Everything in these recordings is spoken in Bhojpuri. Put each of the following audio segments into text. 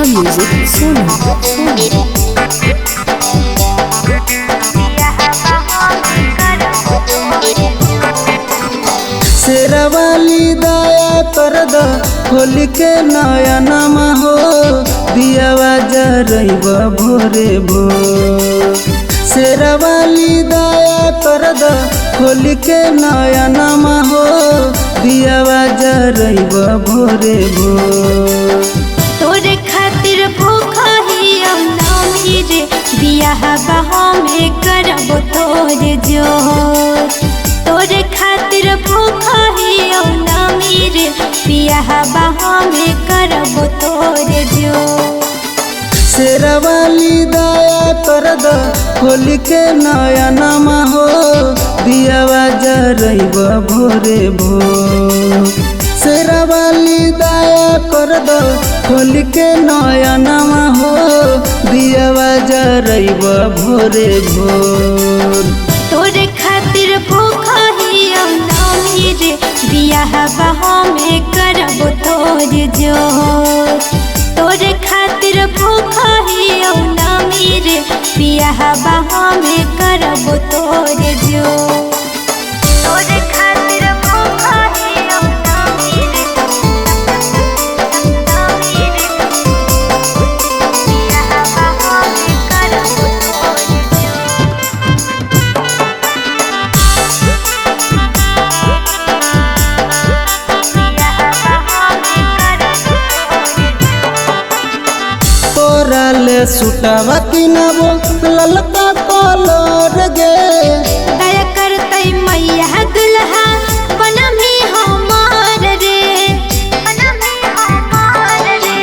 म्यूजिक सोनू। शेरावाली दया कर द होली के नया नमा हो दियावा जरइब भोरे भोर। शेरावाली दया कर द होली के नया नमा हो दियावा जरइब भोरे भोर। तोरे खातिर भूखा ही नमी रे बियाह बहा में करब तोरे जोर। तोरे खातिर भूखा ही नमी रे बियाह बहा में करब तोरे जोर। शेरावाली दया कर द होली के नया नमा हो दियावा जरइब भोरे भोर। शेरावाली दया कर द होली के नया नमा हो दियावा जरइब भोरे भोर। तोरे खातिर भूखा ही नमी रे बियाह बहा में करब तोरे जोर। तोरे खातिर भूखा ही नमी रे बियाह बहा में करब तोरे जोर। तोरे खातिर भूखा ही नमी रे बियाह बहा में करब तोरे जोर। तोरा ले सुटावा किनबो ललका कलर गे। दया करतै मैया दुल्हा बनमी हमार रे बनमी हमार रे।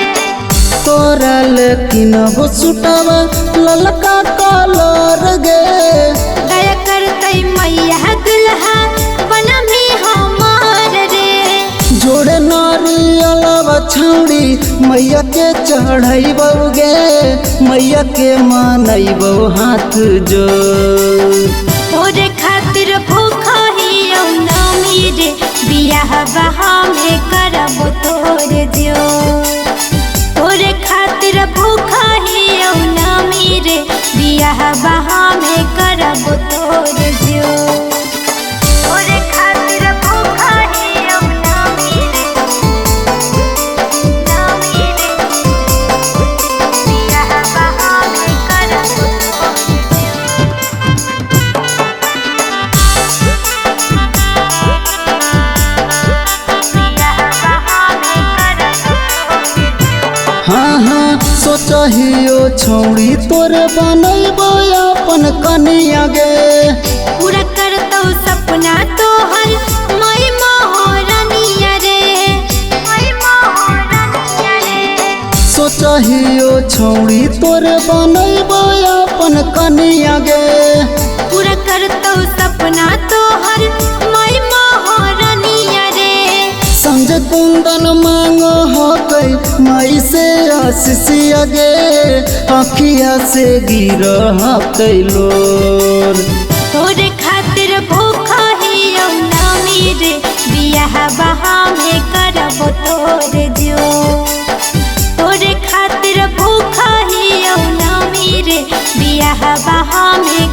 तोरा ले किनबो सुटावा ललका कलर गे। दया करतै मैया दुल्हा बनमी हमार रे। जोड़े नारियलवा छौड़ी मैया के चढ़ैबौ गे मैया के मानैबौ हाथ जोड़। तोरे खातिर भूखा ही नमी रे बियाह बहा में करब तोरे जोर। तोरे खातिर भूखा ही नमी रे बियाह बहा में करब तोरे जोर। तोरे खातिर भूखा ही नमी रे बियाह बहा में करब तोरे जोर। हाँ हाँ सोचहियो छौड़ी तोरे बनैबो अपन कनिया गे। पूरा करतौ सपना तोहर मई मोहरनिया रे मई मोहरनिया रे। सोचहियो छौड़ी तोरे बनैबो अपन कनिया गे। पूरा करतौ सपना तोहर मई मोहरनिया रे। संज कुंदन मांगो हकै माई से आशीष गे अखिया से गिर लोर। तोरे खातिर भूखा ही नमी रे बियाह बहा में करब तोरे जोर। तोरे खातिर भूखा ही नमी रे बियाह बहा में